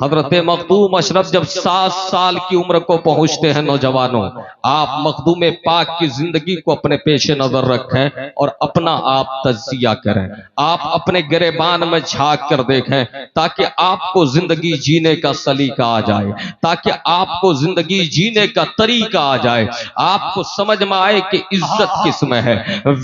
حضرت مخدوم اشرف جب 7 سال کی عمر کو پہنچتے ہیں نوجوانوں، آپ مخدوم پاک کی زندگی کو اپنے پیش نظر رکھیں اور اپنا آپ تجزیہ کریں، آپ اپنے گریبان میں جھانک کر دیکھیں تاکہ آپ کو زندگی جینے کا سلیقہ آ جائے، تاکہ آپ کو زندگی جینے کا طریقہ آ جائے، آپ کو سمجھ میں آئے کہ عزت کس میں ہے،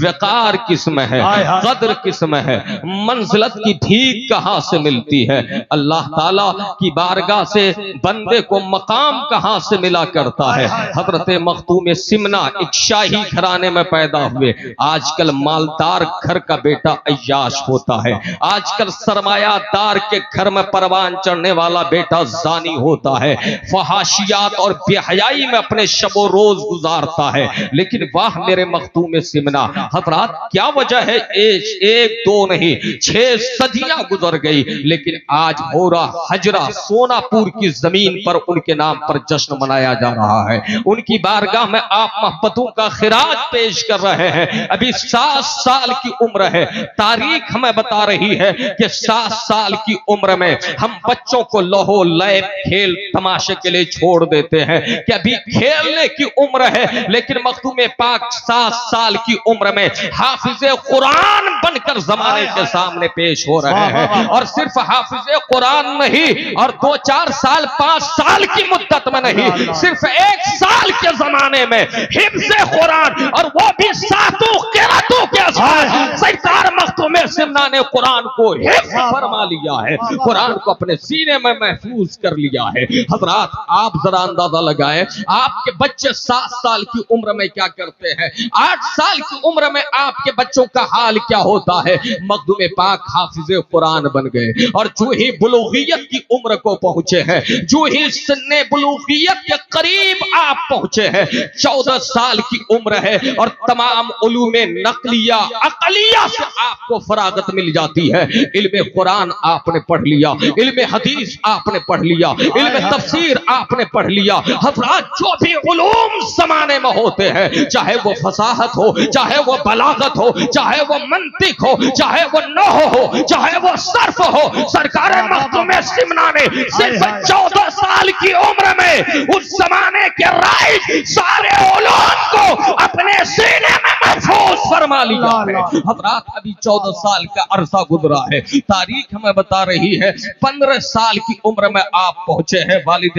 وقار کس میں ہے، قدر کس میں ہے، منزلت کی بھیک کہاں سے ملتی ہے، اللہ تعالیٰ کی بارگاہ سے بندے کو مقام کہاں سے ملا کرتا ہے۔ حضرت مخدوم سمنا ایک شاہی گھرانے میں پیدا ہوئے، آج کل مالدار گھر کا بیٹا عیاش ہوتا ہے، آج کل سرمایہ دار کے گھر میں پروان چڑھنے والا بیٹا زانی ہوتا ہے، فحاشیات اور بے حیائی میں اپنے شب و روز گزارتا ہے۔ لیکن واہ میرے مخدوم سمنا، حضرات کیا وجہ ہے، ایک دو نہیں 6 صدیاں گزر گئی، لیکن آج ہو رہا حجرہ سونا پور کی زمین پر ان کے نام پر جشن منایا جا رہا ہے، ان کی بارگاہ میں آپ محبتوں کا خراج پیش کر رہے ہیں۔ ابھی 7 سال کی عمر ہے، تاریخ ہمیں بتا رہی ہے کہ 7 سال کی عمر میں ہم بچوں کو لہو لیب کھیل تماشے کے لیے چھوڑ دیتے ہیں کہ ابھی کھیلنے کی عمر ہے، لیکن مخدوم پاک 7 سال کی عمر میں حافظ قرآن بن کر زمانے کے سامنے پیش ہو رہے ہیں، اور صرف حافظ قرآن نہیں، اور 2-4 سال 5 سال کی مدت میں نہیں، صرف 1 سال کے زمانے میں حفظ قرآن، اور وہ بھی 7 قراتوں کے ساتھ سرکار مخدوم سمنا نے قرآن کو حفظ فرما لیا ہے، قرآن کو اپنے سینے میں محفوظ کر لیا ہے۔ حضرات آپ ذرا اندازہ لگائیں، آپ کے بچے 7 سال کی عمر میں کیا کرتے ہیں، 8 سال کی عمر میں آپ کے بچوں کا حال کیا ہوتا ہے۔ مخدوم پاک حافظ قرآن بن گئے، اور جو ہی بلوغیت کی عمر کو پہنچے ہیں، جو ہی سن بلوغیت کے قریب آپ پہنچے ہیں، 14 سال کی عمر ہے، اور تمام علوم نقلیہ عقلیہ سے آپ کو فراغت مل جاتی ہے۔ علم قرآن آپ نے پڑھ لیا، علم حدیث آپ نے پڑھ لیا، علم تفسیر آپ نے پڑھ لیا۔ حضرات جو بھی علوم زمانے میں ہوتے ہیں، چاہے وہ فصاحت ہو، چاہے وہ بلاغت ہو، چاہے وہ منطق ہو، چاہے وہ نحو ہو، چاہے وہ صرف ہو، سرکار مخدوم سمنا نے صرف 14 سال کی عمر میں اس زمانے کے رائج سارے علوم کو اپنے سینے میں محفوظ فرما لیا ہے۔ حضرات ابھی 14 سال کا عرصہ گزرا ہے، تاریخ ہمیں بتا رہی ہے 15 سال کی عمر میں آپ پہنچے ہیں، والد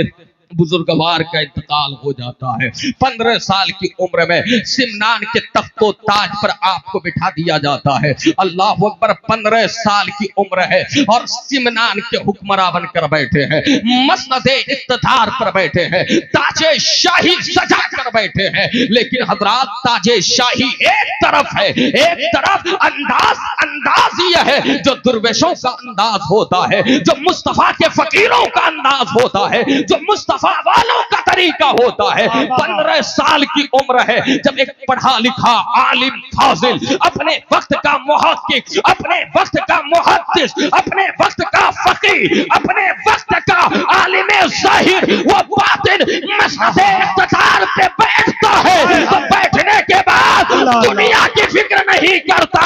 بزرگوار کا انتقال ہو جاتا ہے۔ 15 سال کی عمر میں سمنان کے تخت و تاج پر آپ کو بٹھا دیا جاتا ہے۔ اللہ اکبر، 15 سال کی عمر ہے اور سمنان کے حکمراں بن کر بیٹھے ہیں، مسند اقتدار پر بیٹھے ہیں، تاج شاہی سجا کر بیٹھے ہیں۔ لیکن حضرات تاج شاہی ایک طرف ہے، ایک طرف انداز یہ ہے جو درویشوں کا انداز ہوتا ہے، جو مصطفیٰ کے فقیروں کا انداز ہوتا ہے، جو مصطفیٰ والوں کا طریقہ ہوتا ہے۔ 15 سال کی عمر ہے جب ایک پڑھا لکھا عالم فاضل، اپنے وقت کا محقق، اپنے وقت کا محدث، اپنے وقت کا فقیہ، اپنے وقت کا عالم ظاہر و باطن مسند اقتدار پہ بیٹھتا ہے، تو بیٹھنے کے بعد دنیا کی فکر نہیں کرتا،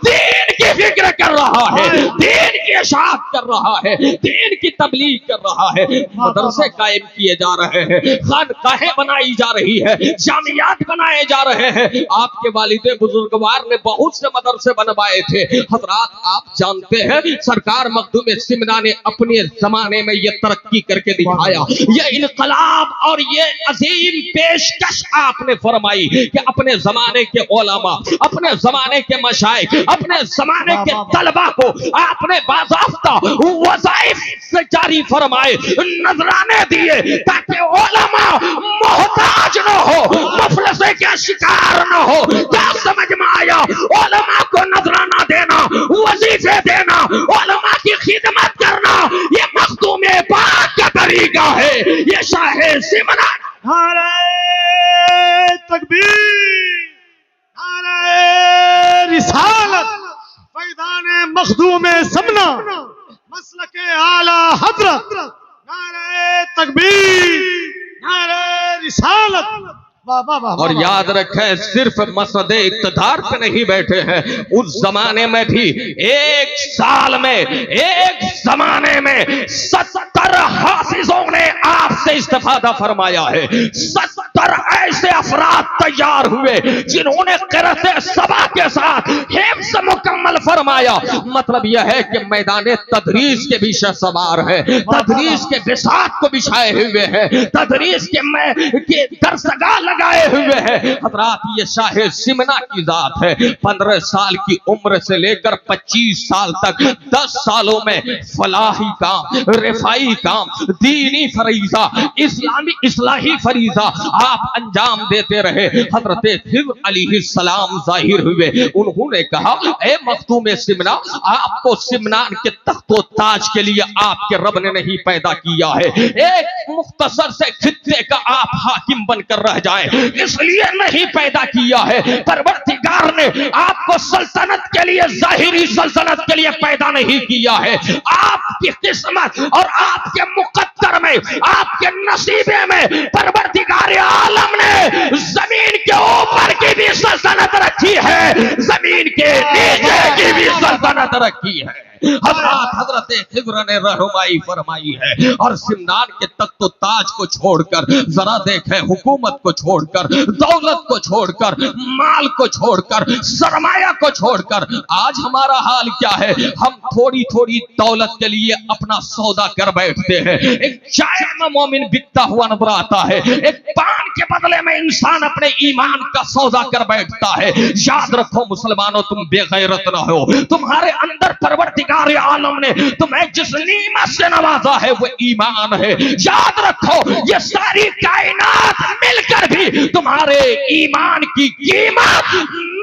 دین کی فکر کر رہا ہے، دین کی اشاعت کر رہا ہے، دین کی تبلیغ کر رہا ہے۔ مدرسے قائم کیے جا رہے ہیں، خانقاہیں بنائی جا رہی ہے، جامعات بنائے جا رہے ہیں۔ آپ کے والد بزرگوار نے بہت سے مدرسے بنوائے تھے۔ حضرات آپ جانتے ہیں سرکار مخدوم سمنا نے اپنے زمانے میں یہ ترقی کر کے دکھایا، یہ انقلاب اور یہ عظیم پیشکش آپ نے فرمائی کہ اپنے زمانے کے علماء، اپنے زمانے کے مشائخ، اپنے زمانے کے طلباء کو آپ نے باضابطہ وظائف سے جاری فرمائے، نذرانے دیے، تاکہ علماء محتاج نہ ہو، مفلسے کے شکار نہ ہو۔ کیا سمجھ میں آیا؟ علماء کو نذرانہ دینا، وظیفے دینا، علماء کی خدمت کرنا، یہ مخدوم پاک کا طریقہ ہے، یہ شاہ سمنا۔ نعرہ تکبیر، نعرہ رسالت، فیضان مخدوم سمنا، مسلک اعلی حضرت، نعرہ تکبیر، نعرہ رسالت۔ اور یاد رکھیں صرف مسند اقتدار پہ نہیں بیٹھے ہیں، اس زمانے میں بھی ایک سال میں، ایک زمانے میں 70 استفادہ فرمایا ہے 70 ایسے افراد تیار ہوئے جنہوں نے قرأت سبا کے ساتھ حفظ مکمل فرمایا. مطلب یہ ہے کہ میدان تدریس کے بھی سوار ہے, تدریس کے بساط کو بچھائے ہوئے ہیں, تدریس کے درسگاہ لگائے ہوئے ہیں. حضرات یہ شاہ سمنا کی ذات ہے. 15 سال کی عمر سے لے کر 25 سال تک 10 سالوں میں فلاحی کام, رفائی کام, دینی فریضہ, اسلامی اصلاحی فریضہ آپ انجام دیتے رہے. حضرت خضر علیہ السلام ظاہر ہوئے. انہوں نے کہا اے مخدوم سمنا, آپ کو سمنان کے تخت و تاج کے لیے آپ کے رب نے نہیں پیدا کیا ہے, ایک مختصر سے خطے کا آپ حاکم بن کر رہ جائیں اس لیے نہیں پیدا کیا ہے. پروردگار نے آپ کو سلطنت کے لیے, ظاہری سلطنت کے لیے پیدا نہیں کیا ہے. آپ کی قسمت اور آپ کے مقدر میں, آپ کے نصیبے میں پروردگار عالم نے زمین کے اوپر کی بھی سلطنت رکھی ہے, زمین کے نیچے کی بھی سلطنت رکھی ہے. حضرت خضر نے رہنمائی فرمائی ہے اور سمنان کے تخت و تاج کو چھوڑ کر, ذرا دیکھیں, حکومت کو چھوڑ کر, دولت کو چھوڑ کر, مال کو چھوڑ کر, سرمایہ کو چھوڑ کر آج ہمارا حال کیا ہے؟ ہم تھوڑی تھوڑی دولت کے لیے اپنا سودا کر بیٹھتے ہیں. ایک چائے میں مومن بکتا ہوا نظر آتا ہے, ایک پان کے بدلے میں انسان اپنے ایمان کا سودا کر بیٹھتا ہے. یاد رکھو مسلمانوں, تم بے غیرت نہ ہو. تمہارے اندر پروردگار عالم نے تمہیں جس نعمت سے نوازا ہے وہ ایمان ہے. یاد رکھو یہ ساری کائنات مل کر بھی تمہارے ایمان کی قیمت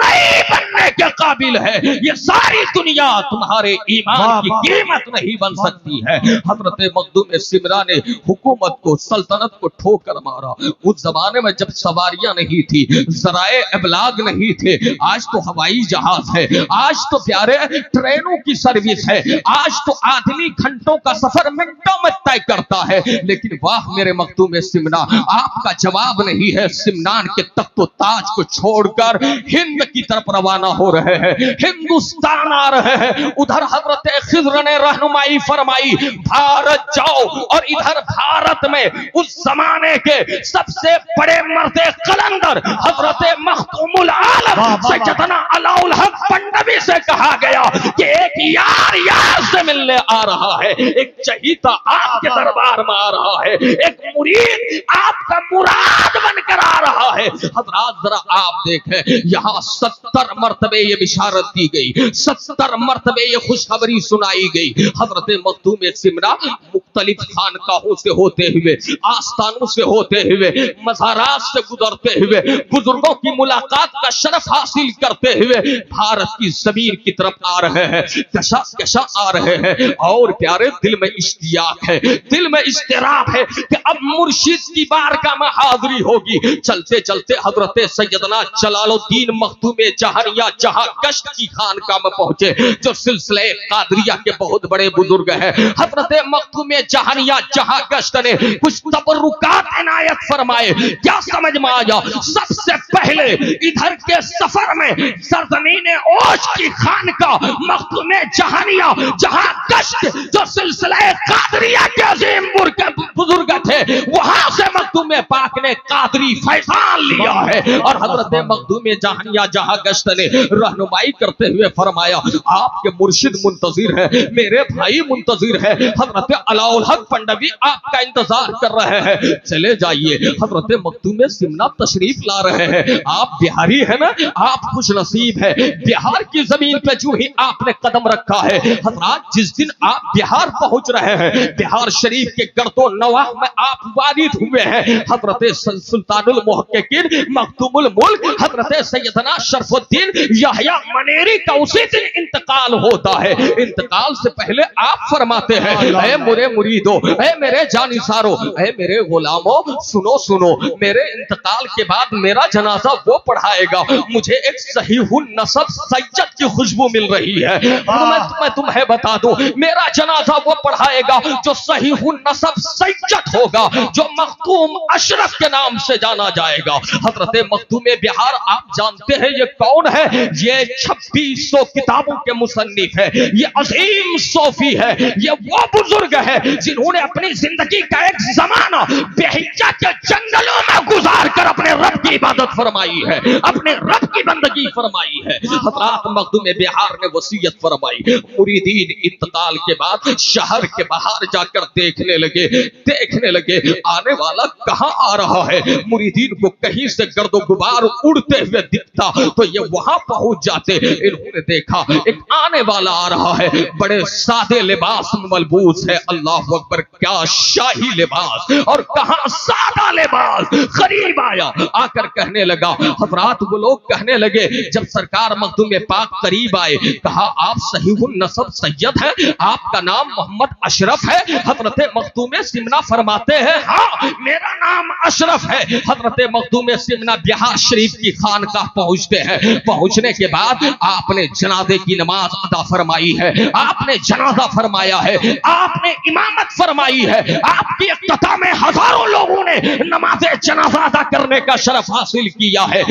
نہیں بننے کے قابل ہے. یہ ساری دنیا تمہارے ایمان کی قیمت نہیں بن سکتی ہے. حضرت مخدوم سمرا نے حکومت کو, سلطنت کو ٹھوکر مارا. اس زمانے میں جب سواریاں نہیں تھی, ذرائع ابلاغ نہیں تھے, آج تو ہوائی جہاز ہے, آج تو پیارے ٹرینوں کی سروس ہے, آج تو آدمی گھنٹوں کا سفر منٹوں میں طے کرتا ہے. لیکن واہ میرے مخدوم سمنا, آپ کا جواب نہیں ہے. سمنان کے تخت و تاج کو چھوڑ کر ہند کی طرف روانہ ہو رہے ہیں, ہندوستان آ رہے ہیں. ادھر حضرت خضر نے رہنمائی فرمائی بھارت جاؤ, اور ادھر بھارت میں اس زمانے کے سب سے بڑے مرد قلندر حضرت مخدوم العالم سیدنا علاء الحق پنڈوی سے کہا گیا کہ ایک یار سے ملنے آ رہا ہے, ایک چہیتا آپ کے دربار میں آ رہا ہے, ایک مرید آپ کا مراد بن کر آ رہا ہے. حضرات ذرا آپ دیکھیں, یہاں 70 مرتبے یہ بشارت دی گئی, 70 مرتبے یہ خوشخبری سنائی گئی. حضرت مخدوم سمرا مختلف خانقاہوں سے ہوتے ہوئے, آستانوں سے ہوتے ہوئے, مزارات سے گزرتے ہوئے, بزرگوں کی ملاقات کا شرف حاصل کرتے ہوئے بھارت کی زمین کی طرف آ رہے ہیں. کشا کشا آ رہے ہیں, اور پیارے دل میں اشتیاق ہے, دل میں اضطراب ہے کہ اب مرشد کی بارگاہ میں حاضری ہوگی. چلتے چلتے حضرت سیدنا جلال الدین مخدوم جہانیہ جہاں گشت کی خانقاہ میں پہنچے, جو سلسلہ قادریہ کے بہت بڑے بزرگ ہیں. حضرت مخدوم جہانیہ جہاں گشت نے کچھ تبرکات عنایت فرمائے. کیا سمجھ میں آیا؟ سب سے پہلے ادھر کے سفر میں سرزمین اوش کی خانقاہ مخدوم جہانیہ جہاں گشت, جو سلسلہ قادریہ کے عظیم بزرگ تھے, وہاں سے مخدوم پاک نے قادری فیضان لیا ہے. اور حضرت مخدوم جہانیہ جہاں گشت نے رہنمائی کرتے ہوئے فرمایا آپ کے مرشد منتظر ہے, میرے بھائی منتظر ہے, حضرت علاء الحق پنڈوی آپ کا انتظار کر رہے ہیں, چلے جائیے. حضرت مخدوم سمنا تشریف لا رہے ہیں. آپ بہاری ہے نا, آپ خوش نصیب ہے. بہار کی زمین پہ جو ہی آپ نے قدم رکھا ہے, حضرات جس دن آپ بہار پہنچ رہے ہیں, بہار شریف کے گرد و نواح میں آپ وارد ہوئے ہیں, حضرت سلطان المحققین مخدوم الملک حضرت سیدنا شرف الدین یحییٰ منیری کا اسی دن انتقال ہوتا ہے. انتقال سے پہلے آپ فرماتے ہیں اے میرے مریدو, اے میرے جانثارو, اے میرے غلامو, سنو سنو, میرے انتقال کے بعد میرا جنازہ وہ پڑھائے گا. مجھے ایک صحیح النسب سید کی خوشبو مل رہی ہے. میں تمہیں بتا دوں, میرا جنازہ وہ پڑھائے گا جو صحیح النسب سید ہوگا, جو مختوم اشرف کے کے نام سے جانا جائے گا۔ حضرت مخدوم بہار آپ جانتے ہیں یہ کون ہے؟ یہ 2600 کتابوں کے مصنف ہے، یہ عظیم صوفی ہے، یہ وہ بزرگ ہے جنہوں نے اپنی زندگی کا ایک زمانہ بحجہ کے جنگلوں میں گزار کر اپنے رب کی عبادت فرمائی ہے، اپنے رب کی بندگی فرمائی ہے۔ حضرات مخدوم بہار نے وصیت فرمائی، مریدین انتقال کے بعد شہر کے باہر جا کر دیکھنے لگے آنے والا کہاں آ رہا ہے۔ مریدین کو کہیں سے گرد و غبار اڑتے ہوئے دکھتا تو یہ وہاں پہنچ جاتے۔ انہوں نے دیکھا ایک آنے والا آ رہا ہے، بڑے سادے لباس میں ملبوس ہے، اللہ اکبر، کیا شاہی لباس اور کہاں سادہ لباس۔ قریب آیا، آ کر کہنے لگا، حضرات وہ لوگ کہنے لگے جب سرکار مخدوم پاک قریب آئے، کہا آپ صحیح النسب سید ہیں، آپ کا نام محمد اشرف ہے؟ حضرت مخدوم سمنا فرماتے ہیں ہاں میرا نام اشرف ہے۔ حضرت مخدوم سمنا بہار شریف کی خانقاہ پہنچتے ہیں، پہنچنے کے بعد آپ نے جنازے کی نماز ادا فرمائی ہے، آپ نے جنازہ فرمایا ہے، آپ نے امامت فرمائی ہے، آپ کی اقتداء میں ہزاروں لوگوں نے نماز جنازہ ادا کرنے کا شرف حاصل کیا ہے۔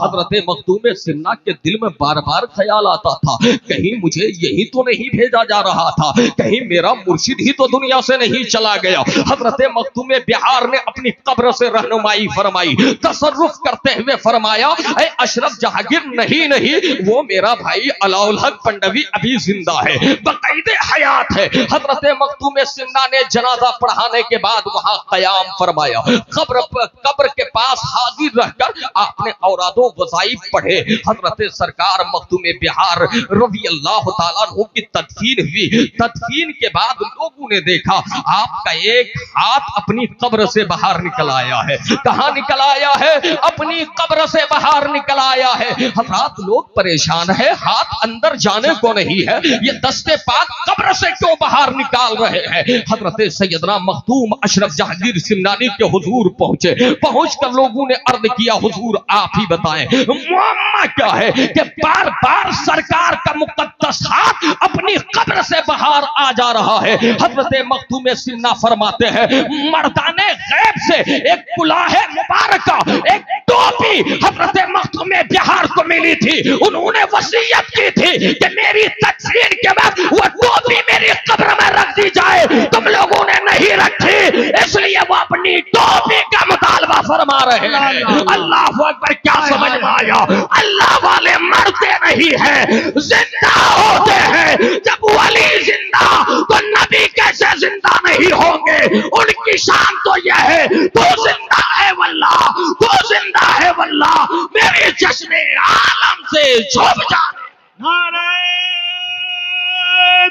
حضرت مخدوم سمنا کے دل میں بار بار خیال آتا تھا کہیں مجھے یہی تو نہیں بھیجا جا رہا تھا، کہیں میرا مرشد ہی تو دنیا سے نہیں چلا گیا۔ حضرت مخدوم بہار نے اپنی قبر سے رہنمائی فرمائی، تصرف کرتے ہوئے فرمایا اے اشرف جہانگیر نہیں وہ میرا بھائی علاء الحق پنڈوی ابھی زندہ ہے، بقید حیات ہے۔ حضرت مخدوم سمنا نے جنازہ پڑھانے کے بعد وہاں قیام فرمایا، قبر کے پاس حاضر رہ کر آپ نے اوراد و وظائف پڑھے۔ حضرت سرکار مخدوم بہار رضی اللہ تعالیٰ عنہ کی تدفین ہوئی، تدفین کے بعد لوگوں نے دیکھا آپ کا ایک ہاتھ اپنی قبر سے باہر نکل آیا ہے۔ کہاں نکل آیا ہے؟ اپنی قبر سے باہر نکل آیا ہے۔ حضرات لوگ پریشان ہے، ہاتھ اندر جانے کو نہیں ہے، یہ دست پاک قبر سے کیوں باہر نکال رہے ہیں؟ حضرت سیدنا مخدوم اشرف جہانگیر سمنانی کے حضور پہنچے، پہنچ کر لوگوں نے عرض کیا حضور آپ ہی بتائیں معاملہ کیا ہے کہ بار بار سرکار کا مقدس ہاتھ اپنی قبر سے باہر آ جا رہا ہے؟ حضرت مخدوم سمنا فرماتے ہیں مردان غیب سے ایک کلاه مبارکہ، ایک ٹوپی حضرت مخدوم بہار کو ملی تھی، انہوں نے وصیت کی تھی کہ میری تدفین کے بعد وہ ٹوپی میری قبر میں رکھ دی جائے، تم لوگوں نے نہیں رکھی، اس لیے وہ اپنی ٹوپی کا مطالبہ فرما رہے ہیں۔ اللہ اکبر، کیا سمجھ میں آیا؟ اللہ والے مرتے نہیں ہیں، زندہ ہوتے ہیں۔ جب ولی زندہ تو نبی کیسے زندہ نہیں ہوں گے؟ ان کی شان تو یہ ہے تو زندہ ہے واللہ، تو زندہ ہے واللہ، میری چشم عالم سے چھپ جانے۔ نعرہ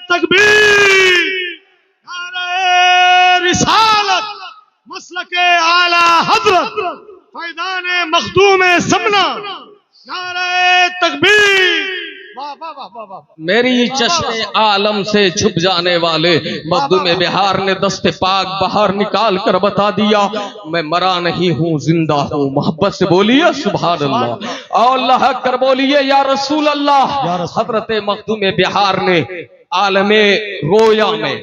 تکبیر، نعرہ رسالت، مسلک اعلی حضرت فیضان مخدوم سمنا، نعرہ تکبیر۔ میری چشم عالم سے چھپ جانے والے مخدوم بہار نے دست پاک باہر نکال کر بتا دیا میں مرا نہیں ہوں، زندہ ہوں۔ محبت سے بولیے سبحان اللہ، اور اللہ اکبر بولیے یا رسول اللہ۔ حضرت مخدوم بہار نے عالم رویا میں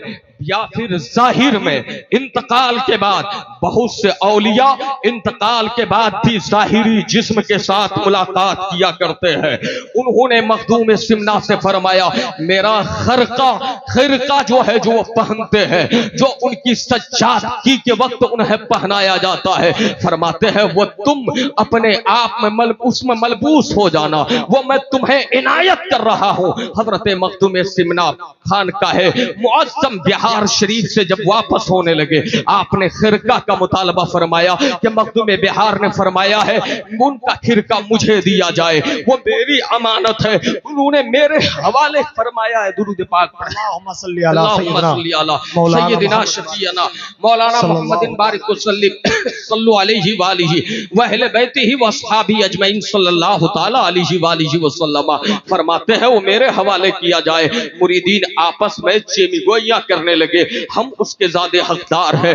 یا پھر ظاہر میں انتقال کے بعد بہت سے اولیاء انتقال کے بعد بھی ظاہری جسم کے ساتھ ملاقات کیا کرتے ہیں۔ انہوں نے مخدوم سمنا سے فرمایا میرا خرقہ جو ہے جو وہ پہنتے ہیں، جو ان کی سجادگی کے وقت انہیں پہنایا جاتا ہے، فرماتے ہیں وہ تم اپنے آپ میں اس میں ملبوس ہو جانا، وہ میں تمہیں عنایت کر رہا ہوں۔ حضرت مخدوم سمنا خانقاہ معظم بہار شریف سے جب واپس ہونے لگے، آپ نے خرقہ کا مطالبہ فرمایا کہ مخدوم بہار نے فرمایا ہے ان کا خرقہ مجھے دیا جائے، وہ میری امانت ہے۔ انہوں نے میرے حوالے فرمایا ہے، درود پاک اللہم صلی علی سیدنا شفیعنا مولانا محمد بارک وسلم صلو علیہ وآلہ واہل بیتہ واصحابہ اجمعین صلی اللہ تعالی علیہ وآلہ وسلم۔ فرماتے ہیں وہ میرے حوالے کیا جائے۔ مریدین آپس میں چیمی گوئیاں کرنے لگے، ہم اس کے زیادہ حقدار ہیں،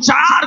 4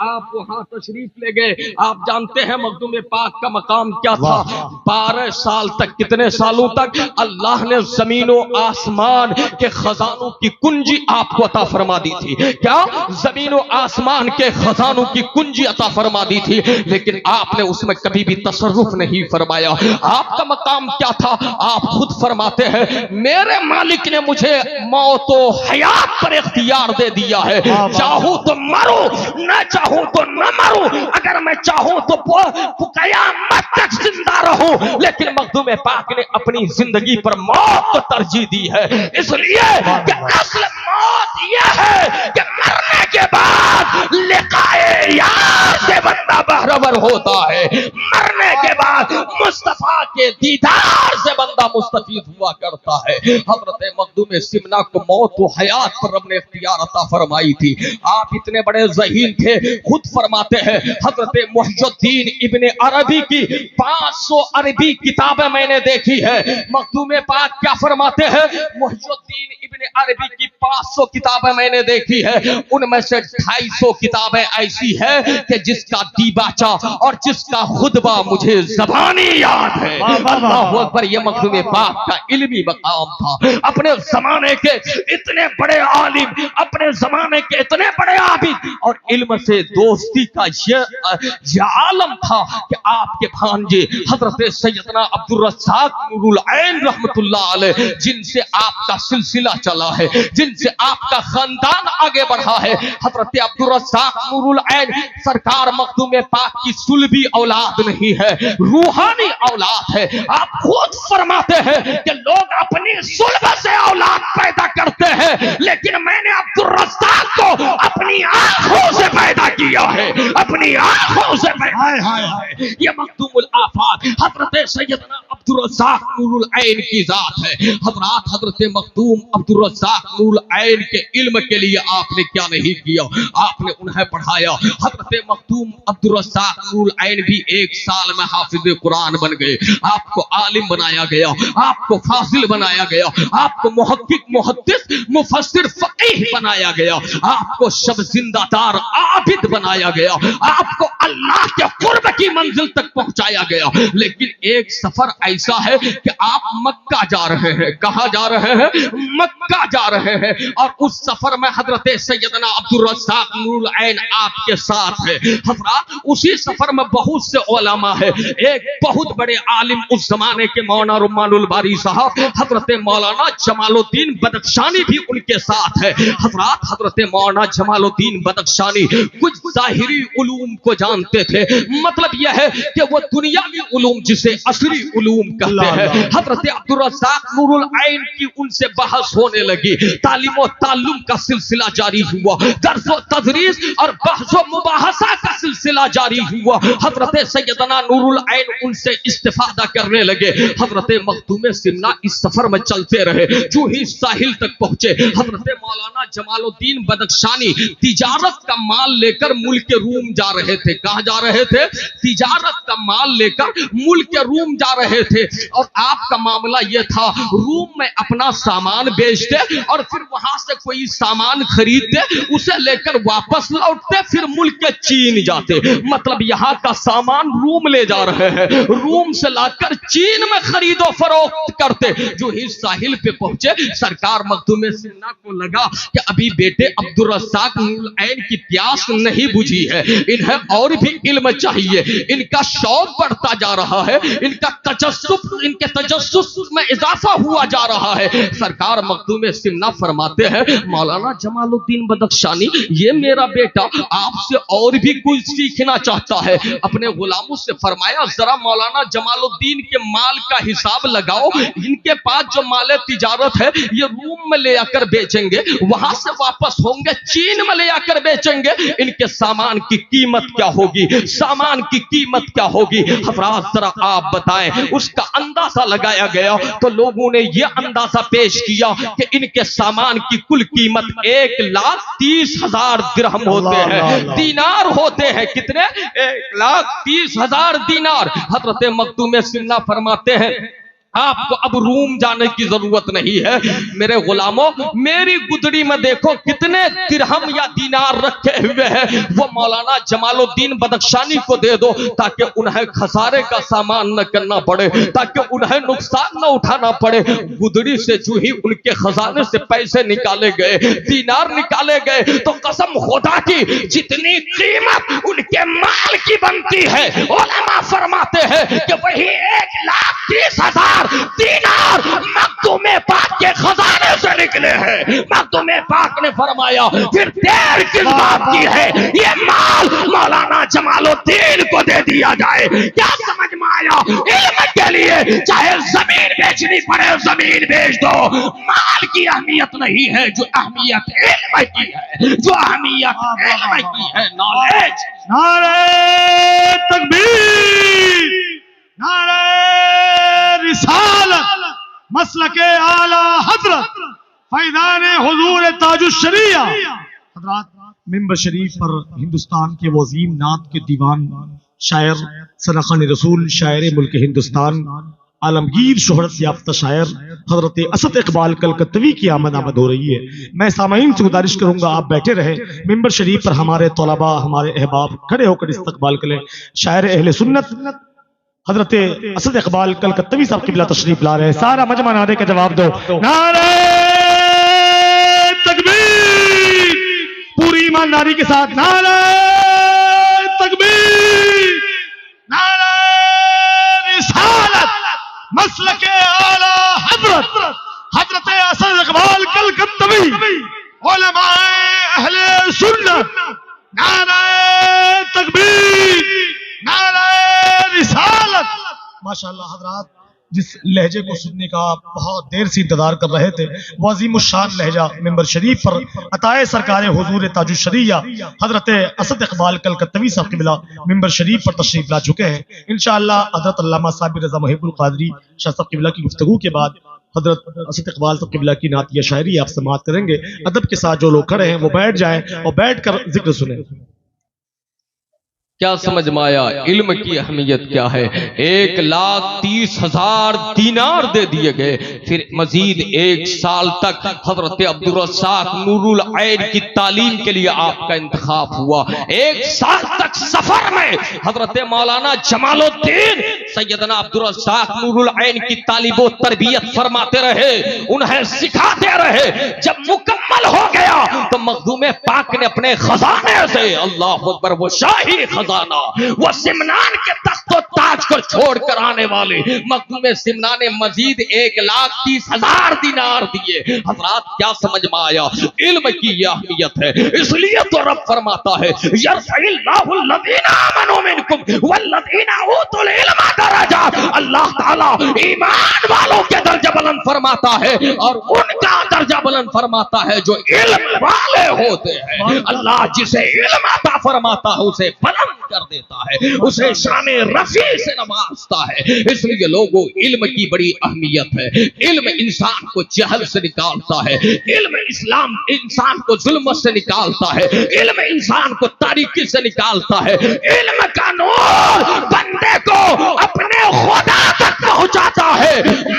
آپ وہاں تشریف لے گئے. آپ جانتے ہیں مخدوم پاک کا مقام کیا تھا. 12 سال تک, کتنے سالوں تک اللہ نے زمین و آسمان کے خزانوں کی کنجی آپ کو عطا فرما دی تھی. کیا زمین و آسمان کے خزانوں کی کنجی عطا فرما دی تھی, لیکن آپ نے اس میں کبھی بھی تصرف نہیں فرمایا. آپ کا مقام کیا تھا؟ آپ خود فرماتے ہیں میرے مالک نے مجھے موت و حیات پر اختیار دے دیا ہے. چاہوں تو مروں, نہ چاہوں تو نہ مروں. اگر میں چاہوں تو قیامت تک زندہ رہوں, لیکن مخدوم پاک نے اپنی زندگی پر موت کو ترجیح دی ہے. اس لیے کہ اصل موت یہ ہے کہ مرنے کے بعد لقائے یار سے بندہ بہرور ہوتا ہے. مرنے کے بعد مصطفیٰ کے دیدار سے بندہ مستفید ہوا کرتا ہے. حضرت مخدوم سمنا کو موت و حیات پر رب نے اختیار عطا فرمائی تھی. آپ اتنے بڑے ذہین تھے, خود فرماتے ہیں حضرت محی الدین ابن عربی کی 500 عربی کتابیں میں نے دیکھی ہے. مخدوم پاک کیا فرماتے ہیں, محی الدین ابن عربی کی 500 کتابیں میں نے دیکھی ہے, ان میں سے 250 کتابیں ایسی ہے کہ جس کا دیباچہ اور جس کا خطبہ مجھے زبانی یاد ہے. اللہ اکبر. یہ مخدوم پاک کا علمی مقام تھا. اپنے زمانے کے اتنے بڑے عالم, اپنے زمانے کے اتنے بڑے عابد, اور علم سے دوستی کا یہ عالم تھا کہ آپ کے بھانجے حضرت سیدنا عبدالرزاق نور العین رحمت اللہ علیہ, جن سے آپ کا سلسلہ چلا ہے, جن سے آپ کا خاندان آگے بڑھا ہے, حضرت عبدالرزاق نور العین سرکار مخدوم پاک کی صلبی اولاد نہیں ہے, روحانی اولاد ہے. آپ خود فرماتے ہیں کہ لوگ اپنی صلب سے اولاد پیدا کرتے ہیں, لیکن میں نے عبدالرزاق کو اپنی آنکھوں سے پیدا کیا ہے, اپنی آنکھوں سے پیدا کیا ہے. یہ مخدوم الآفات حضرت سیدنا عبدالرزاق نور العین کی ذات ہے. حضرت مخدوم عبدالرزاق نور العین کے علم کے لیے آپ نے کیا نہیں کیا, آپ نے انہیں پڑھایا. حضرت مخدوم عبدالرزاق نور العین بھی 1 سال میں حافظ قرآن بن گئے. آپ کو عالم بنایا گیا, آپ کو فاضل بنایا گیا, آپ کو محقق, محدث, مفسر, فقیہ بنایا گیا, آپ کو شب زندہ دار عابد بنایا گیا, آپ کو اللہ کے قرب کی منزل تک پہنچایا گیا. لیکن ایک سفر ایسا ہے کہ آپ مکہ جا رہے ہیں. کہاں جا رہے ہیں؟ مکہ جا رہے ہیں. اور اس سفر میں حضرت سیدنا عبدالرزاق نور العین آپ کے ساتھ ہے. حضرات اسی سفر میں بہت سے علماء ہے. ایک بہت بڑے عالم اس زمانے کے مولانا رمان الباری صاحب حضرت مولانا جمال الدین بدخشانی بھی ان کے ساتھ ہے. حضرات حضرت مولانا جمال الدین بدخشانی کچھ ظاہری علوم کو جانتے تھے. مطلب یہ ہے کہ وہ دنیاوی علوم جسے عصری علوم کہتے ہیں. حضرت عبدالرزاق نور العین کی ان سے بحث ہونے لگی. تعلیم و تعلم کا سلسلہ جاری ہوا, درس و تدریس اور بحث و مباحثہ کا سلسلہ جاری ہوا. حضرت سیدنا نور العین ان سے استفادہ کرنے لگے. حضرت مخدوم سمنا اس سفر میں چلتے رہے. جو ہی ساحل تک پہنچے حضرت مولانا جمال الدین بدخشانی تجارت کا مال لے کر ملک روم جا رہے تھے. کہاں جا رہے تھے؟ تجارت کا مال لے کر ملک روم جا رہے تھے. اور آپ کا معاملہ یہ تھا روم میں اپنا سامان بیچتے اور پھر وہاں سے کوئی سامان خریدتے, اسے لے کر واپس لوٹتے, پھر ملک چین جاتے. مطلب یہاں کا سامان روم لے جا رہے ہیں, روم سے لا کر چین میں خرید و فروخت کرتے. جو ہی ساحل پہ پہنچے سرکار مخدوم سمنا کو لگا کہ ابھی بیٹے عبدالرزاق نور العین کی پیاس نہیں بجھی ہے, انہیں اور بھی علم چاہیے, ان کا شوق بڑھتا جا رہا ہے, ان کا ان کے تجسس میں اضافہ ہوا جا رہا ہے. سرکار مخدوم سمنا فرماتے ہیں مولانا جمال الدین بدخشانی یہ میرا بیٹا آپ سے اور بھی کچھ سیکھنا چاہتا ہے. اپنے غلاموں سے فرمایا ذرا مولانا جمال الدین کے مال کا حساب لگاؤ, ان کے پاس جو مال تجارت ہے یہ روم میں لے آ کر بیچیں گے, وہاں سے واپس ہوں گے چین میں لے آ کر بیچیں گے, ان کے سامان کی قیمت کیا ہوگی, سامان کی قیمت کیا ہوگی. حضرات ذرا آپ بتائیں. اس کا اندازہ لگایا گیا تو لوگوں نے یہ اندازہ پیش کیا کہ ان کے سامان کی کل قیمت 1,30,000 درہم ہوتے ہیں, دینار ہوتے ہیں. کتنے؟ 1,30,000 دینار. حضرت مخدوم سمنا فرماتے ہیں آپ کو اب روم جانے کی ضرورت نہیں ہے میرے غلاموں. میری گدڑی میں دیکھو کتنے درہم یا دینار رکھے ہوئے ہیں, وہ مولانا جمال الدین بدخشانی کو دے دو تاکہ انہیں خسارے کا سامان نہ کرنا پڑے, تاکہ انہیں نقصان نہ اٹھانا پڑے. گدڑی سے جو ہی ان کے خزانے سے پیسے نکالے گئے, دینار نکالے گئے, تو قسم خدا کی جتنی قیمت ان کے مال کی بنتی ہے علماء فرماتے ہیں کہ وہی 1,30,000 دینار مخدوم پاک کے خزانے سے نکلے ہیں. مخدوم پاک نے فرمایا پھر دیر کس بات کی ہے, یہ مال مولانا جمال الدین کو دے دیا جائے. کیا سمجھ میں آیا؟ علم کے لیے چاہے زمین بیچنی پڑے زمین بیچ دو. مال کی اہمیت نہیں ہے جو اہمیت علم کی ہے, جو اہمیت علم کی ہے نالج. نعرہ تکبیر, نعرہ رسالت, مسلک اعلی حضرت فیضان حضور تاج الشریعہ. حضرات ممبر شریف پر ہندوستان کے وہ عظیم نعت کے دیوان شاعر سرخان رسول شاعر ملک ہندوستان عالمگیر شہرت یافتہ شاعر حضرت اسد اقبال کلکتوی کی آمد ہو رہی ہے. میں سامعین سے گزارش کروں گا آپ بیٹھے رہیں, ممبر شریف پر ہمارے طلباء ہمارے احباب کھڑے ہو کر استقبال کریں. شاعر اہل سنت حضرت اسد اقبال کلکتوی صاحب قبلہ تشریف لا رہے ہیں. سارا مجمع نعرے کا جواب دو. نعرہ تکبیر, پوری ایمانداری کے ساتھ نعرہ تکبیر, نعرہ رسالت, مسلک اعلی حضرت حضرت اسد اقبال کلکتوی علماء اہل سنت. نعرہ تکبیر, نعرہ رسالت. ماشاءاللہ حضرات جس لہجے کو سننے کا بہت دیر سے انتظار کر رہے تھے وہ عظیم الشان لہجہ ممبر شریف پر عطائے سرکار حضور تاج الشریعہ حضرت اسد اقبال کلکتوی صاحب قبلہ ممبر شریف پر تشریف لا چکے ہیں. انشاءاللہ حضرت علامہ صابر رضا محب القادری شاہ صاحب قبلہ کی گفتگو کے بعد حضرت اسد اقبال صاحب قبلہ کی نعتیہ شاعری آپ سماعت کریں گے. ادب کے ساتھ جو لوگ کھڑے ہیں وہ بیٹھ جائیں اور بیٹھ کر ذکر سنیں. کیا سمجھ میں آیا علم کی اہمیت کیا ہے؟ 1,30,000 دینار دے دیے گئے. پھر مزید 1 سال تک حضرت عبدالرزاق نور العین کی تعلیم کے لیے آپ کا انتخاب ہوا. 1 سال تک سفر میں حضرت مولانا جمال الدین سیدنا عبدالرزاق نور العین کی تعلیم و تربیت فرماتے رہے, انہیں سکھاتے رہے. جب مکمل ہو گیا تو مخدوم پاک نے اپنے خزانے سے, اللہ اکبر, وہ شاہی وہ سمنان کے تخت و تاج کو چھوڑ کر آنے والے مخدوم سمنان نے مزید 1,30,000 دینار دیے. حضرات کیا سمجھ میں آیا؟ علم کی یہ اہمیت ہے. اس لیے تو رب فرماتا ہے یرفع اللہ الذین آمنوا منکم والذین اوتوا العلم درجات. اللہ تعالی ایمان والوں کے درجہ بلند فرماتا ہے اور ان کا درجہ بلند فرماتا ہے جو علم والے ہوتے ہیں. اللہ جسے علم عطا فرماتا ہے اسے بلند کر دیتا ہے, اسے شان رفیع سے نوازتا ہے. اس لیے لوگوں علم کی بڑی اہمیت ہے. علم انسان کو جہل سے نکالتا ہے, علم اسلام انسان کو ظلمت سے نکالتا ہے, علم انسان کو تاریکی سے نکالتا ہے. علم کا نور بندے کو اپنے خدا تک پہنچاتا ہے,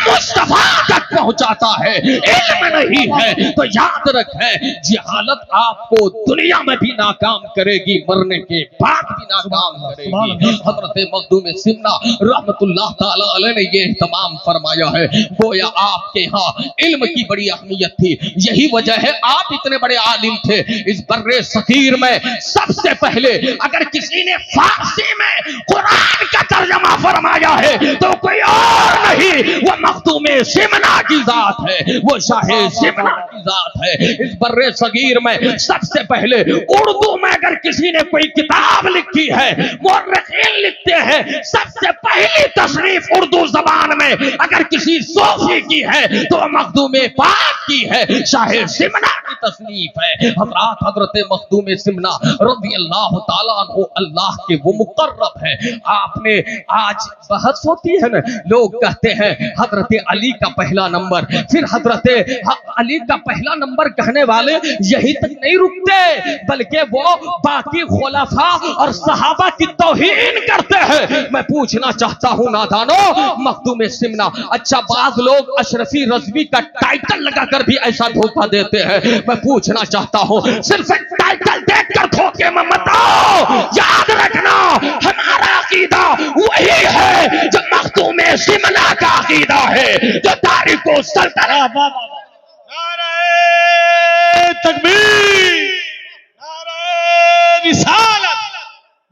مصطفیٰ تک پہنچاتا ہے. علم نہیں ہے تو یاد رکھیں جہالت آپ کو دنیا میں بھی ناکام کرے گی, مرنے کے بعد بھی ناکام کرے گی. حضرت مخدوم سمنا رحمت اللہ تعالی علیہ نے یہ اہتمام فرمایا ہے. گویا آپ کے ہاں علم کی بڑی اہمیت تھی. یہی وجہ ہے آپ اتنے بڑے عالم تھے. اس بر صغیر میں سب سے پہلے اگر کسی نے فارسی میں قرآن کا ترجمہ فرمایا ہے تو کوئی اور نہیں, وہ مخدوم سمنا کی ذات ہے, وہ شاہ سمنا کی ذات ہے. اس بر صغیر میں سب سے پہلے اردو میں اگر کسی نے کوئی کتاب لکھی ہے, مورخین لکھتے ہیں سب سے پہلی تصنیف اردو زبان میں اگر کسی صوفی کی ہے تو مخدوم پاک کی ہے, شاہ سمنا کی تصنیف ہے. حضرت مخدوم سمنا رضی اللہ تعالیٰ عنہ اللہ کے وہ مقرب ہے. آپ نے آج بحث ہوتی ہے نا, لوگ کہتے ہیں حضرت علی کا پہلا نمبر، پھر حضرت علی کا پہلا نمبر کہنے والے یہی تک نہیں رکتے بلکہ وہ باقی خلفاء اور صحابہ کی توہین کرتے ہیں۔ میں پوچھنا چاہتا ہوں نادانو مخدوم سمنا، اچھا بعض لوگ اشرفی رضوی کا ٹائٹل لگا کر بھی ایسا دھوکہ دیتے ہیں۔ میں پوچھنا چاہتا ہوں صرف ایک ٹائٹل دیکھ کر دھوکے میں مت آؤ، یاد رکھنا ہمارا عقیدہ وہی ہے جو مخدوم سمنا کا عقیدہ ہے، جو تاریخ و سلطنت۔ نعرہ تکبیر، نعرہ رسالت،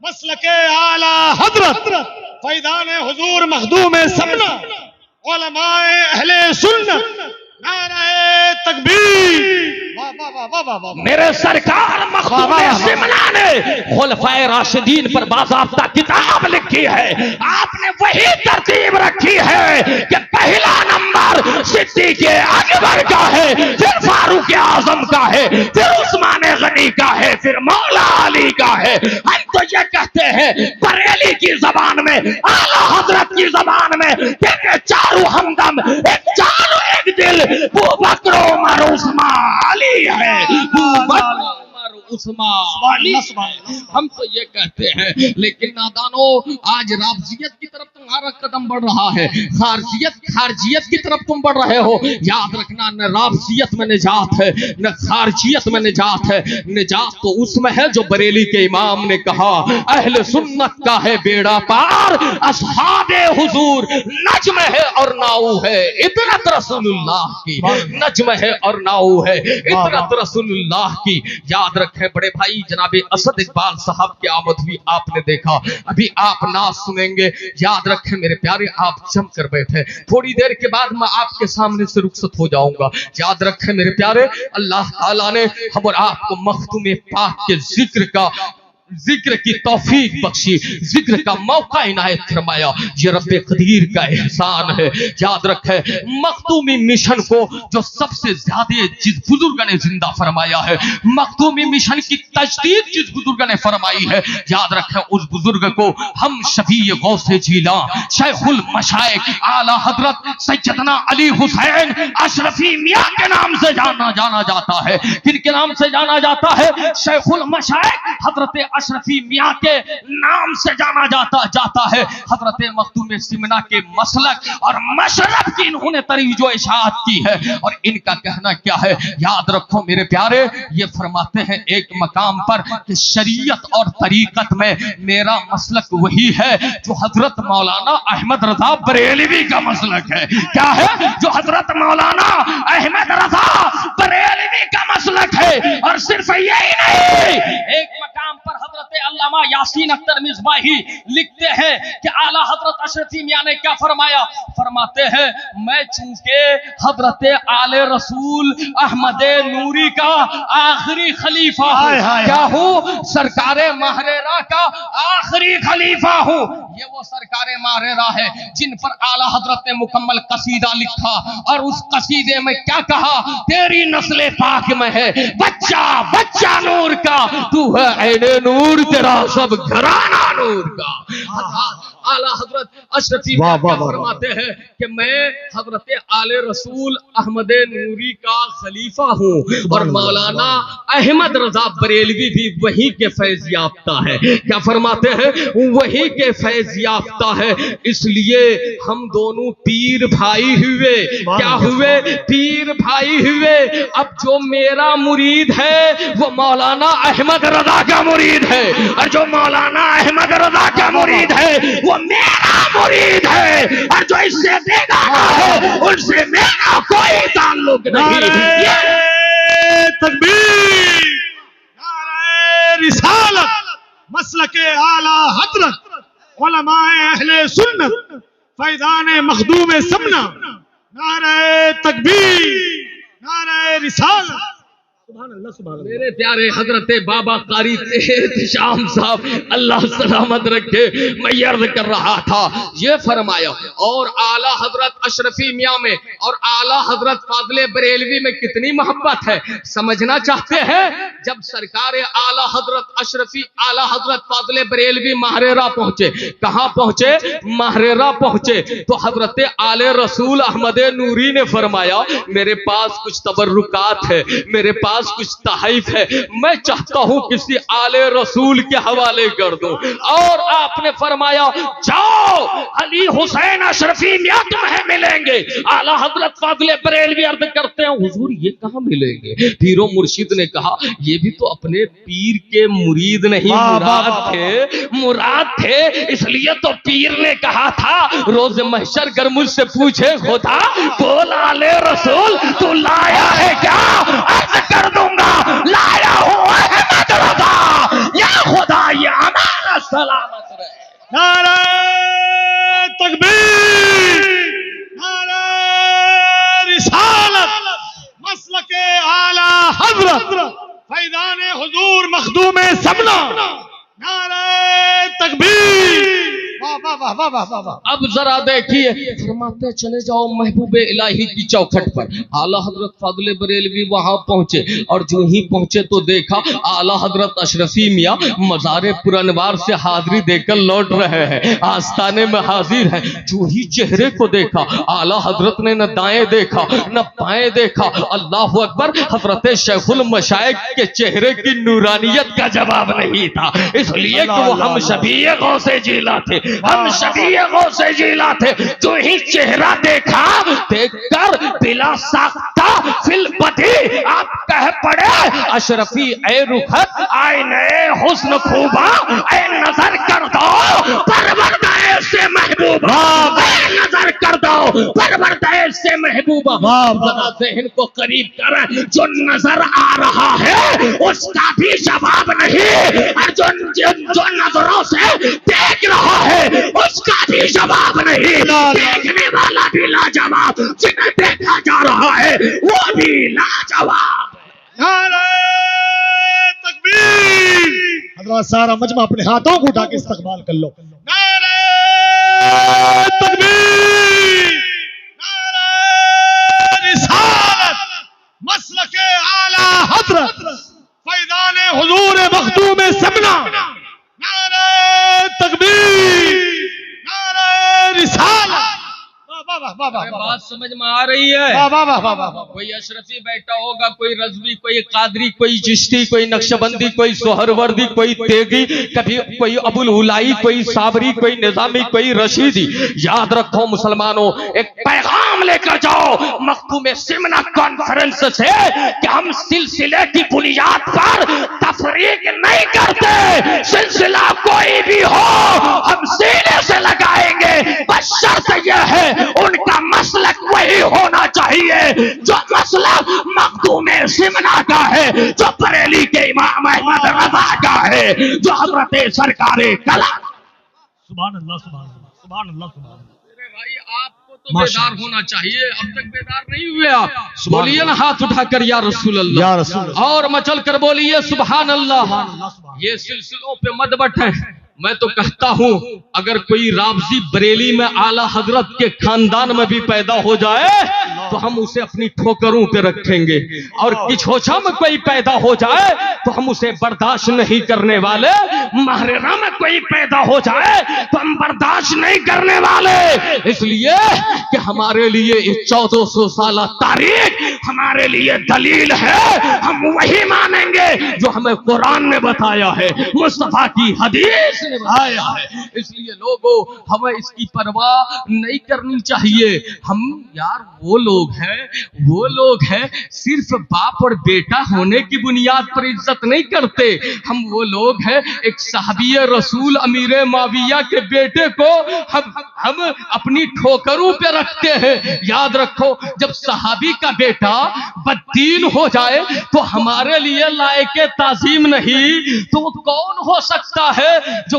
مسلک اعلی حضرت فیضان حضور مخدوم سمنا، علماء اہل سنت، نعرہ تکبیر۔ میرے سرکار مخدوم سمنا نے خلفائے راشدین پر باضابطہ کتاب لکھی ہے، آپ نے وہی ترتیب رکھی ہے کہ پہلا نمبر صدیق اکبر کا ہے، پھر فاروق اعظم کا ہے، پھر عثمان غنی کا ہے، پھر مولا علی کا ہے۔ ہم تو یہ کہتے ہیں بریلی کی زبان میں، اعلیٰ حضرت کی زبان میں کہ چاروں ہمدم چاروں ایک دل، ابو بکر عمر عثمان علی ہے، ابو بکر عمر عثمان علی۔ ہم تو یہ کہتے ہیں، لیکن نادانو آج رافضیت کی طرف تمہارا قدم بڑھ رہا ہے، خارجیت کی طرف تم بڑھ رہے ہو۔ یاد رکھنا نہ رافضیت میں نجات ہے نہ خارجیت میں نجات ہے، نجات تو اس میں ہے جو بریلی کے امام نے کہا اہل سنت کا ہے بیڑا پار، اصحاب حضور نجم ہے اور ناؤ ہے، عطرت رسول اللہ کی نجم ہے اور ناؤ ہے، عطرت رسول اللہ کی۔ یاد رکھیں بڑے بھائی جناب اسد اقبال صاحب کی آمد بھی آپ نے دیکھا، ابھی آپ ناز سنیں گے۔ یاد رکھیں میرے پیارے آپ جم کر بیٹھے، تھوڑی دیر کے بعد میں آپ کے سامنے سے رخصت ہو جاؤں گا۔ یاد رکھیں میرے پیارے اللہ تعالیٰ نے ہم اور آپ کو مخدوم پاک کے ذکر کی توفیق بخشی، ذکر کا موقع عنایت فرمایا، یہ رب قدیر کا احسان ہے۔ یاد رکھے مخدومی مشن کو جو سب سے زیادہ جس بزرگ نے زندہ فرمایا ہے، مخدومی مشن کی تجدید جس بزرگ نے فرمائی ہے، یاد رکھے اس بزرگ کو ہم شفیع غوث جیلان شیخ المشائخ اعلی حضرت سیدنا علی حسین اشرفی میاں کے نام سے جانا جاتا ہے۔ کن کے نام سے جانا جاتا ہے؟ شیخ المشائخ حضرت اشرفی میاں کے نام سے جانا جاتا ہے۔ حضرت مخدوم سمنا کے مسلک اور مشرب کی انہوں نے ترویج و اشاعت کی ہے، اور ان کا کہنا کیا ہے؟ یاد رکھو میرے پیارے، یہ فرماتے ہیں ایک مقام پر کہ شریعت اور طریقت میں میرا مسلک وہی ہے جو حضرت مولانا احمد رضا بریلوی کا مسلک ہے۔ کیا ہے؟ جو حضرت مولانا احمد رضا بریلوی کا مسلک ہے۔ اور صرف یہی نہیں، ایک مقام پر حضرت علامہ یاسین اختر مصباحی لکھتے ہیں کہ اعلیٰ حضرت اشرفی میاں نے کیا فرمایا؟ فرماتے ہیں میں چونکہ حضرت آل رسول احمد نوری کا آخری خلیفہ ہوں، کیا ہوں؟ سرکار ماہرہ کا آخری خلیفہ ہوں۔ یہ وہ سرکار ماہرہ ہے جن پر اعلیٰ حضرت نے مکمل قصیدہ لکھا، اور اس قصیدے میں کیا کہا؟ تیری نسل پاک میں ہے بچہ نور کا، تو ہے عین نور، تیرا سب گھرانہ نور کا۔ اعلیٰ حضرت اشرفی کیا فرماتے ہیں کہ میں حضرت آل رسول احمد نوری کا خلیفہ ہوں، اور مولانا احمد رضا بریلوی بھی وہی کے فیض یافتہ ہے۔ کیا فرماتے ہیں؟ وہی کے فیض یافتہ ہے، اس لیے ہم دونوں پیر بھائی ہوئے۔ کیا ہوئے؟ پیر بھائی ہوئے۔ اب جو میرا مرید ہے وہ مولانا احمد رضا کا مرید ہے، اور جو مولانا احمد رضا کا مرید ہے وہ میرا مرید ہے، اور جو اس سے بیگانہ ہے ان سے میرا کوئی تعلق نہیں۔ تکبیر، نعرہ رسالت، مسلک اعلی حضرت علماء اہل سنت فیضان مخدوم سمنا، نعرہ تکبیر، نعرہ رسالت، میرے پیارے حضرت بابا قاری احتشام صاحب اللہ سلامت رکھے، میں عرض کر رہا تھا یہ فرمایا، اور اعلیٰ حضرت اشرفی میاں میں اور اعلیٰ حضرت فاضل بریلوی میں کتنی محبت ہے سمجھنا چاہتے ہیں؟ جب سرکار اعلیٰ حضرت اشرفی اعلیٰ حضرت فاضل بریلوی ماہریرہ پہنچے، کہاں پہنچے؟ ماہریرہ پہنچے، تو حضرت آل رسول احمد نوری نے فرمایا میرے پاس کچھ تبرکات ہے، میرے پاس کچھ تحائف ہے، میں چاہتا ہوں کسی آل رسول کے حوالے کر دوں۔ اور آپ نے فرمایا جاؤ علی حسین اشرفی میاں تمہیں ملیں گے۔ اعلیٰ حضرت فاضل بریلوی عرض کرتے ہیں حضور یہ کہاں ملیں گے؟ پیر و مرشد نے کہا یہ بھی تو اپنے پیر کے مرید نہیں مراد تھے، اس لیے تو پیر نے کہا تھا روز محشر گر مجھ سے پوچھے خدا بول آل رسول تو لایا ہے کیا؟ عرض کر دوں گا لایا ہوں احمد رضا، یا خدا یہ ہمارا سلامت رہے۔ نعرہ تکبیر، نعرہ رسالت، مسلک اعلی حضرت فیضان حضور مخدوم سمنا، نعرہ تکبیر۔ اب ذرا دیکھیے فرماتے چلے جاؤ محبوب الہی کی چوکھٹ پر۔ اعلیٰ حضرت فاضل بریلوی وہاں پہنچے، اور جو ہی پہنچے تو دیکھا اعلیٰ حضرت اشرفی میاں مزار پر انوار سے حاضری دے کر لوٹ رہے ہیں، آستانے میں حاضر ہیں۔ جو ہی چہرے کو دیکھا اعلیٰ حضرت نے نہ دائیں دیکھا نہ بائیں دیکھا، اللہ اکبر، حضرت شیخ المشائخ کے چہرے کی نورانیت کا جواب نہیں تھا، اس لیے کہ وہ ہم شبیہ غوث جیلا تھے، ہم شبیہ غوث جیلا تھے۔ جو ہی چہرہ دیکھا، دیکھ کر بلا ساختہ فی البدی آپ کہہ پڑے اشرفی اے رخت آئینے حسن خوبا، اے نظر کر دو پروردہ سے محبوبہ، اے نظر کر دو پروردہ سے محبوبہ۔ ذرا ذہن کو قریب کر، جو نظر آ رہا ہے اس کا بھی جواب نہیں، اور جو نظروں سے دیکھ رہا ہے اس کا بھی جواب نہیں، دیکھنے والا بھی لاجواب، جنہیں دیکھا جا رہا ہے وہ بھی لاجواب۔ نعرہ تکبیر۔ حضرات سارا مجمع اپنے ہاتھوں کو اٹھا کے استقبال کر لو۔ نعرہ تکبیر، نعرہ رسالت، مسلک اعلی حضرت فیضان حضور مخدوم سمنا، نعرہ تکبیر، نعرہ رسالت۔ بات سمجھ میں آ رہی ہے؟ کوئی اشرفی بیٹھا ہوگا، کوئی رضوی، کوئی قادری، کوئی چشتی، کوئی نقشبندی، کوئی سہروردی، کوئی تیگی، کبھی کوئی ابو الہلائی، کوئی صابری، کوئی نظامی، کوئی رشیدی۔ یاد رکھو مسلمانوں، ایک پیغام لے کر جاؤ مخدوم سمنا کانفرنس سے کہ ہم سلسلے کی بنیاد پر تفریق نہیں کرتے، سلسلہ کوئی بھی ہو ہم سینے سے لگائیں گے، بس شرط یہ ہے ان کا مسلک وہی ہونا چاہیے جو مسلک مخدوم سمنا کا ہے، جو بریلی کے امام احمد رضا کا ہے، جو حضرت سرکار کلام۔ سبحان اللہ، سبحان اللہ، سبحان اللہ، سبحان اللہ۔ میرے بھائی آپ کو تو بیدار ہونا چاہیے، اب تک بیدار نہیں ہوئے آپ، بولیے نا ہاتھ اٹھا کر یا رسول اللہ، یا رسول اللہ، اور مچل کر بولیے سبحان اللہ۔ یہ سلسلوں پہ مت بٹھیں، میں تو کہتا ہوں اگر کوئی رابضی بریلی میں اعلیٰ حضرت کے خاندان میں بھی پیدا ہو جائے تو ہم اسے اپنی ٹھوکروں پہ رکھیں گے، اور کچھوچا میں کوئی پیدا ہو جائے تو ہم اسے برداشت نہیں کرنے والے، ماہریرہ میں کوئی پیدا ہو جائے تو ہم برداشت نہیں کرنے والے، اس لیے کہ ہمارے لیے یہ 1400 سالہ تاریخ ہمارے لیے دلیل ہے، ہم وہی مانیں گے جو ہمیں قرآن نے بتایا ہے، مصطفیٰ کی حدیث نے بتایا ہے۔ اس لیے لوگوں ہمیں اس کی پرواہ نہیں کرنی چاہیے۔ ہم یار وہ لوگ ہیں صرف باپ اور بیٹا ہونے کی بنیاد پر عزت نہیں کرتے، ہم وہ لوگ ہیں ایک صحابی رسول امیر معاویہ کے بیٹے کو ہم اپنی ٹھوکروں پہ رکھتے ہیں۔ یاد رکھو جب صحابی کا بیٹا بددین ہو جائے تو ہمارے لیے لائق تعظیم نہیں، تو وہ کون ہو سکتا ہے جو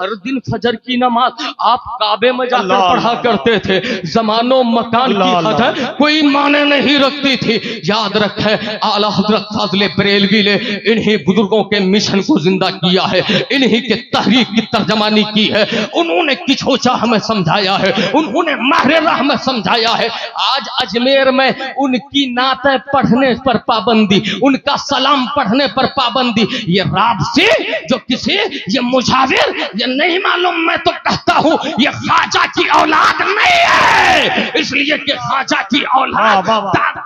ہر دن فجر کی نماز آپ کعبے میں جا کر پڑھا کرتے تھے. زمان و مکان کی حد ہے کوئی معنی نہیں رکھتی تھی. یاد رکھے اعلیٰ حضرت فاضل بریلوی نے انہی بزرگوں کے مشن کو زندہ کیا ہے, انہی کے تحریک کی ترجمانی کی ہے. انہوں نے کچھوچا ہمیں سمجھایا ہے, انہوں نے ماہر راہ ہمیں سمجھایا ہے. آج اجمیر میں ان کی نعتیں پڑھنے پر پابندی, ان کا سلام پڑھنے پر پابندی. یہ رابطے جو کسی یہ مجاور یہ نہیں معلوم, میں تو کہتا ہوں یہ خواجہ کی اولاد نہیں ہے, اس لیے کہ خواجہ کی اولاد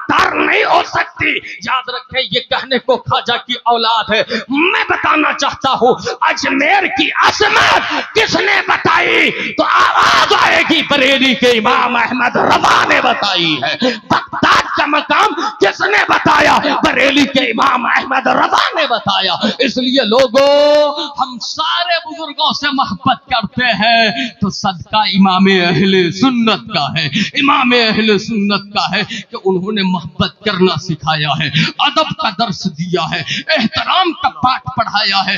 دار نہیں ہو سکتی. یاد رکھیں یہ کہنے کو خواجہ کی اولاد ہے. میں بتانا چاہتا ہوں اجمیر کی عظمت کس نے بتائی تو آواز آئے گی بریلی کے امام احمد رضا نے بتائی ہے. بغداد کا مقام کس نے بتایا, بریلی کے امام احمد رضا نے بتایا. اس لیے لوگوں ہم سارے بزرگوں سے محبت کرتے ہیں تو صدقہ امام اہل سنت کا ہے, امام اہل سنت کا ہے کہ انہوں نے محبت کرنا سکھایا ہے, ادب کا درس دیا ہے, احترام کا پاٹ پڑھایا ہے.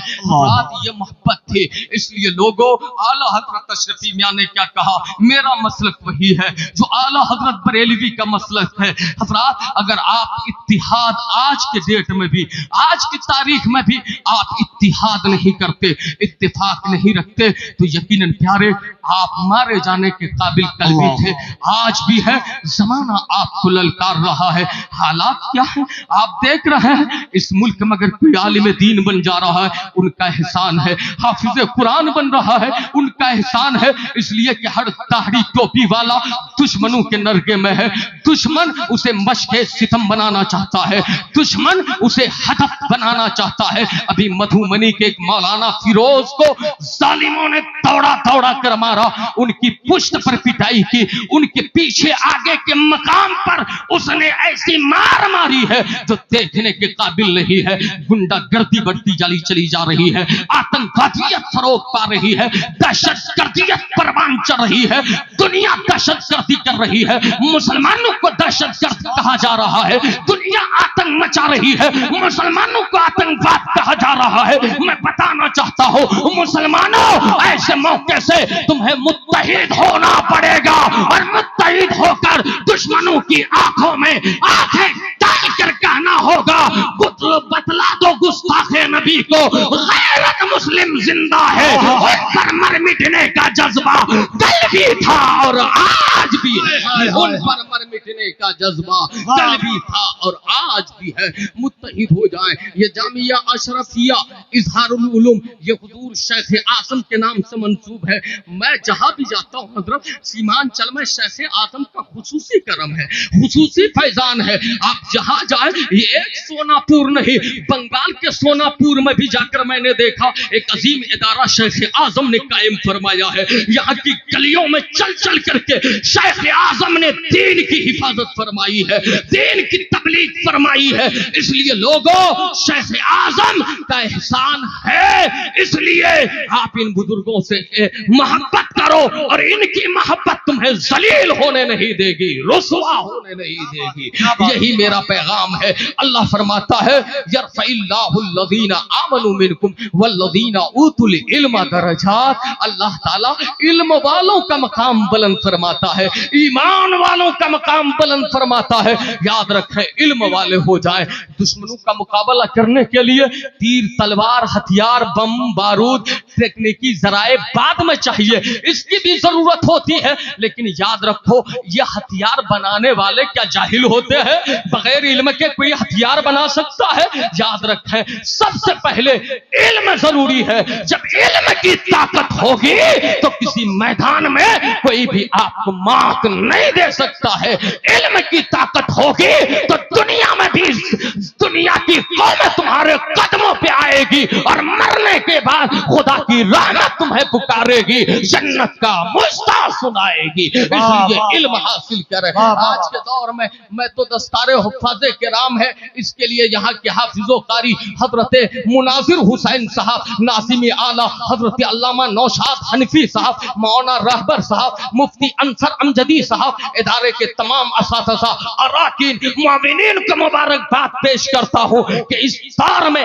یہ محبت تھی. اس لیے لوگوں اعلیٰ حضرت اشرفی میاں نے کیا کہا, میرا مسلک وہی ہے جو اعلیٰ حضرت بریلوی کا مسلک ہے. حضرات اگر آپ اتحاد آج کے ڈیٹ میں بھی, آج کی تاریخ میں بھی آپ اتحاد نہیں کرتے, اتفاق نہیں رکھتے تو یقیناً پیارے آپ مارے جانے کے قابل کل بھی تھے, آج بھی ہے. زمانہ آپ کو للکار رہا ہے. حالات کیا ہے آپ دیکھ رہے ہیں. اس ملک میں اگر کوئی عالم دین بن جا رہا ہے ان کا احسان ہے, حافظ قرآن بن رہا ہے ان کا احسان ہے. اس لیے کہ ہر داڑھی ٹوپی والا دشمنوں کے نرگے میں ہے. دشمن اسے مشق ستم بنانا چاہتا ہے, دشمن اسے ہدف بنانا چاہتا ہے. ابھی مدھومنی کے ایک مولانا فیروز کو ظالموں نے توڑا توڑا کر مارا, ان کی پشت پر پٹائی کی, ان کے پیچھے آگے کے مقام پر اس نے ایسی مار ماری ہے جو دیکھنے کے قابل نہیں ہے. گنڈا گردی بڑھتی چلی جا رہی ہے, آتنکوادیت فروغ پا رہی ہے, دہشت گردیت پروان چڑھ رہی ہے, دنیا دہشت گردی کر رہی ہے, مسلمانوں کو دہشت گرد کہا جا رہا ہے, دنیا آتنک مچا رہی ہے, مسلمانوں کو آتنکواد کہا جا رہا ہے. میں بتانا چاہتا ہوں مسلمانوں ایسے موقع سے تمہیں متحد ہونا پڑے گا اور متحد ہو کر دشمنوں کی آنکھوں میں آنکھیں ڈال کر کہنا ہوگا بتلا دو گستاخ نبی کو غیرت مسلم زندہ ہے, ان پر مر مٹنے کا جذبہ کل بھی تھا اور آج بھی ہے, ان پر مر مٹنے کا جذبہ کل بھی تھا اور آج بھی ہے. متحد ہو جائیں. یہ جامعہ اشرفیہ اظہار العلوم یہ حضور شیخ اعظم کے نام سے منسوب ہے. میں جہاں بھی جاتا ہوں حضرت سیمانچل میں شیخ اعظم کا خصوصی کرم ہے, خصوصی فیضان ہے. آپ جہاں جائیں, یہ ایک سونا پور نہیں, بنگال کے سونا پور میں بھی جا کر میں نے دیکھا ایک عظیم ادارہ شیخ اعظم نے قائم فرمایا ہے. یہاں کی گلیوں میں چل چل کر کے شیخ اعظم نے دین کی حفاظت فرمائی ہے, دین کی تبلیغ فرمائی ہے. اس لیے لوگوں شیخ اعظم کا احسان ہے, اس لیے آپ ان بزرگوں سے محبت کرو اور ان کی محبت تمہیں ذلیل ہونے نہیں دے گی, رسوا ہونے نہیں دے گی. یہی میرا پیغام ہے. اللہ فرماتا ہے یرفع اللہ الذین آمنوا منکم والذین اوتوا العلم درجات. اللہ تعالیٰ علم والوں کا مقام بلند فرماتا ہے, ایمان والوں کا مقام بلند فرماتا ہے. یاد رکھیں علم والے ہو جائیں. دشمنوں کا مقابلہ کرنے کے لیے تیر تلوار ہتھیار بم بارود تکنیکی ذرائع بعد میں چاہیے, اس کی بھی ضرورت ہوتی ہے, لیکن یاد رکھو یہ ہتھیار بنانے والے کیا جاہل ہوتے ہیں؟ بغیر علم کے کوئی ہتھیار بنا سکتا ہے؟ یاد رکھیں سب سے پہلے علم ضروری ہے. جب علم کی طاقت ہوگی تو کسی میدان میں کوئی بھی آپ کو مات نہیں دے سکتا ہے. علم کی طاقت ہوگی تو دنیا میں بھی دنیا کی قوم تمہارے قدموں پہ آئے گی اور مرنے کے بعد خدا کی رحمت تمہیں پکارے گی, جنت کا مجدہ سنائے گی. اس لیے علم حاصل کرے. آج کے دور میں تو دستار حفاظ کرام ہے, اس کے لیے یہاں کے حافظ و قاری حضرت مناظر حسین صاحب, ناظم اعلیٰ حضرت علامہ نوشاد حنفی صاحب, مولانا رہبر صاحب, مفتی انصر امجدی صاحب, ادارے کے تمام اساتذہ اراکین معاونین کو مبارکباد پیش کرتا ہوں کہ اس دور میں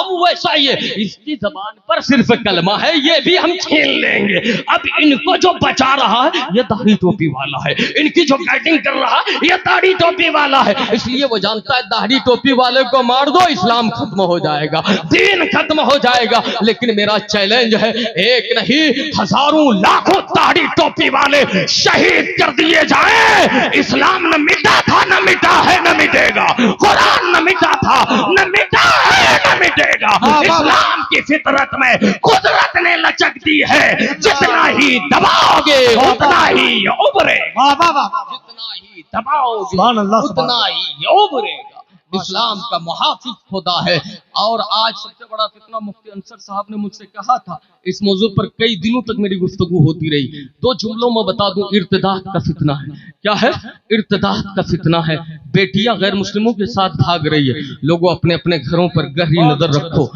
ہم ویسا ہی ہے، اس کی زبان پر صرف کلمہ ہے، یہ بھی ہم چھین لیں گے۔ اب ان کو جو بچا رہا ہے یہ داڑھی ٹوپی والا ہے، ان کی جو گائیڈنگ کر رہا ہے یہ داڑھی ٹوپی والا ہے، اس لیے وہ جانتا ہے داڑھی ٹوپی والے کو مار دو اسلام ختم ہو جائے گا، دین ختم ہو جائے گا۔ لیکن میرا چیلنج ہے، ایک نہیں ہزاروں لاکھوں داڑھی ٹوپی والے شہید کر دیے جائیں، اسلام نہ مٹا تھا، نہ مٹا ہے، نہ مٹے گا، قرآن نہ مٹا تھا، نہ مٹا ہے، نہ مٹے گا۔ اسلام کی فطرت میں قدرت نے لچک دی ہے، جتنا ہی دباؤ گے اتنا ہی ابھرے گا، جتنا ہی دباؤ گے اتنا ہی ابھرے گا۔ اسلام کا محافظ خدا ہے۔ اور آج سب سے بڑا فتنہ مفتی انصر صاحب نے مجھ سے کہا تھا، اس موضوع پر کئی دنوں تک میری گفتگو ہوتی رہی، دو جملوں میں بتا دوں، ارتداد کا فتنہ ہے۔ کیا ہے؟ ارتداد کا فتنہ ہے۔ بیٹیاں غیر مسلموں کے ساتھ بھاگ رہی ہے، لوگوں اپنے اپنے گھروں پر گہری نظر رکھو،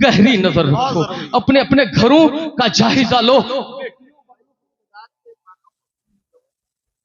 گہری نظر رکھو، اپنے اپنے گھروں کا جائزہ لو۔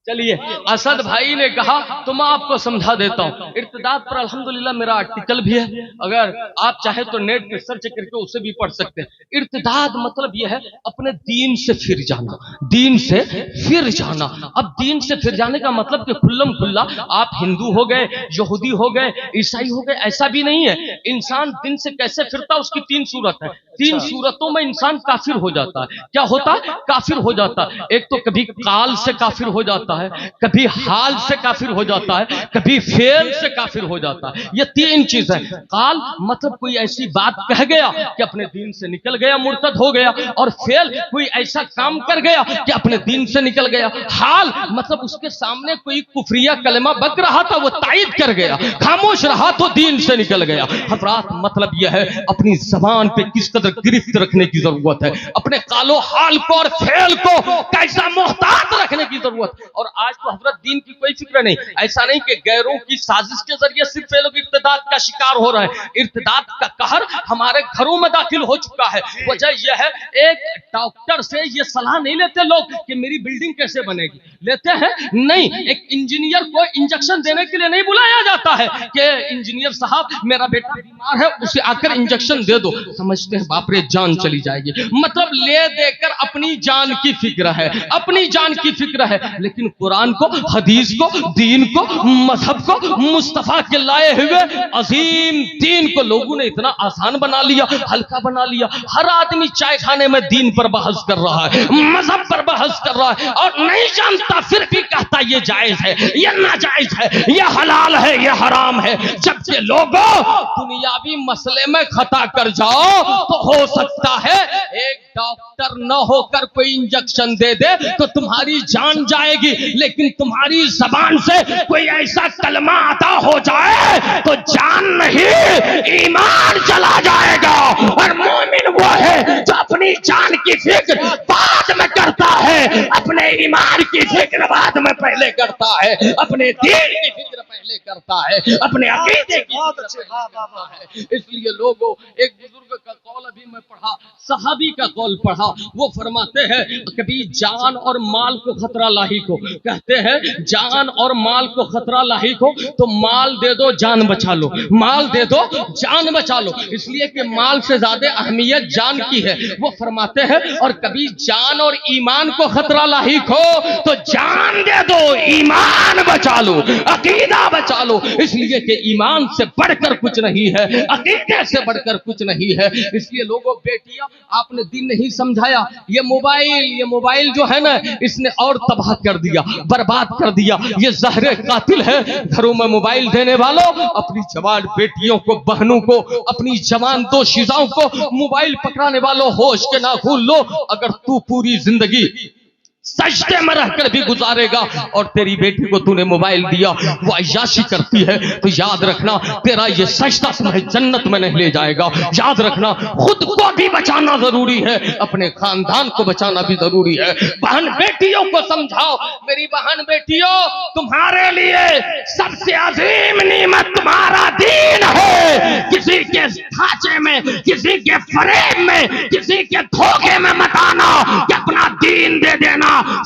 چلیے اسد بھائی نے کہا تو میں آپ کو سمجھا دیتا ہوں، ارتداد پر الحمدللہ میرا آرٹیکل بھی ہے، اگر آپ چاہے تو نیٹ پہ سرچ کر کے اسے بھی پڑھ سکتے ہیں۔ ارتداد مطلب یہ ہے اپنے دین سے پھر جانا، دین سے پھر جانا۔ اب دین سے پھر جانے کا مطلب کہ کھلم کھلا آپ ہندو ہو گئے، یہودی ہو گئے، عیسائی ہو گئے، ایسا بھی نہیں ہے۔ انسان دین سے کیسے پھرتا، اس کی تین صورت ہے، تین صورتوں میں انسان کافر ہو جاتا ہے۔ کیا ہوتا ہے؟ کافر ہو جاتا ہے۔ ایک تو کبھی قال سے کافر ہو جاتا ہے، کبھی حال سے کافر ہو جاتا ہے، کبھی فعل سے کافر ہو جاتا ہے۔ یہ تین چیزیں۔ قال مطلب کوئی ایسی بات کہہ گیا کہ اپنے دین سے نکل گیا، مرتد ہو گیا، اور فعل کوئی ایسا کام کر گیا کہ اپنے دین سے نکل گیا۔ حال مطلب اس کے سامنے کوئی کفریہ کلمہ بک رہا تھا، وہ تائید کر گیا، خاموش رہا تو دین سے نکل گیا۔ حضرات مطلب یہ ہے اپنی زبان پہ کس قدر گرفت رکھنے کی ضرورت ہے، اپنے قال و حال کو اور فعل کو کیسا محتاط رکھنے کی ضرورت۔ اور آج تو حضرت دین کی کوئی فکر نہیں، ایسا نہیں کہ غیروں کی سازش کے ذریعے صرف یہ لوگ ارتداد کا شکار ہو رہے ہیں، ارتداد کا قہر ہمارے گھروں میں داخل ہو چکا ہے۔ وجہ یہ ہے، ایک ڈاکٹر سے یہ صلاح نہیں لیتے لوگ کہ میری بلڈنگ کیسے بنے گی، لیتے ہیں نہیں۔ ایک انجینئر کو انجیکشن دینے کے لیے نہیں بلایا جاتا ہے کہ انجینئر صاحب میرا بیٹا بیمار ہے، اسے آ کر انجیکشن دے دو، سمجھتے ہیں باپ رے جان چلی جائے گی، مطلب لے دے کر اپنی جان کی فکر ہے، اپنی جان کی فکر ہے۔ لیکن قرآن کو، حدیث کو، دین کو، مذہب کو، مصطفیٰ کے لائے ہوئے عظیم دین کو لوگوں نے اتنا آسان بنا لیا، ہلکا بنا لیا۔ ہر آدمی چائے کھانے میں دین پر بحث کر رہا ہے، مذہب پر بحث کر رہا ہے، اور نہیں جانتا پھر بھی کہتا یہ جائز ہے، یہ ناجائز ہے، یہ حلال ہے، یہ حرام ہے۔ جبکہ لوگوں دنیاوی مسئلے میں خطا کر جاؤ تو ہو سکتا ہے ایک ڈاکٹر نہ ہو کر کوئی انجیکشن دے دے تو تمہاری جان جائے گی، لیکن تمہاری زبان سے کوئی ایسا کلمہ عطا ہو جائے تو جان نہیں ایمان چلا جائے گا۔ اور مومن وہ ہے جو اپنی جان کی فکر بعد میں کرتا ہے، اپنے ایمان کی فکر بعد میں پہلے کرتا ہے، اپنے دین کی فکر پہلے کرتا ہے، اپنے عقیدے کی فکر پہلے کرتا ہے۔ اس لیے لوگوں، ایک بزرگ کا قول ابھی میں پڑھا، صحابی کا قول پڑھا، وہ فرماتے ہیں کبھی جان اور مال کو خطرہ لاحق ہو، کہتے ہیں جان اور مال کو خطرہ لاحق ہو تو مال دے دو جان بچا لو، مال دے دو جان بچا لو، اس لیے کہ مال سے زیادہ اہمیت جان کی ہے۔ وہ فرماتے ہیں اور کبھی جان اور ایمان کو خطرہ لاحق ہو تو جان دے دو ایمان بچا لو، عقیدہ بچا لو، اس لیے کہ ایمان سے بڑھ کر کچھ نہیں ہے، عقیدے سے بڑھ کر کچھ نہیں ہے۔ اس لیے لوگوں، بیٹیاں آپ نے دین نہیں سمجھایا، یہ موبائل جو ہے نا اس نے اور تباہ کر دیا، برباد کر دیا، یہ زہر قاتل ہے۔ گھروں میں موبائل دینے والوں، اپنی جوان بیٹیوں کو، بہنوں کو، اپنی جوان دوشیزاؤں کو موبائل پکڑانے والوں ہوش کے ناخن لو۔ اگر تو پوری زندگی سجدے میں رہ کر بھی گزارے گا اور تیری بیٹی کو تو نے موبائل دیا، وہ عیاشی کرتی ہے، تو یاد رکھنا تیرا یہ سجدہ تمہیں جنت میں نہیں لے جائے گا۔ یاد رکھنا خود کو بھی بچانا ضروری ہے، اپنے خاندان کو بچانا بھی ضروری ہے۔ بہن بیٹیوں کو سمجھاؤ، میری بہن بیٹیوں، تمہارے لیے سب سے عظیم نعمت تمہارا دین ہے۔ کسی کے ڈھانچے میں، کسی کے فریب میں، کسی کے دھوکے میں مت آنا کہ اپنا دین دے دینا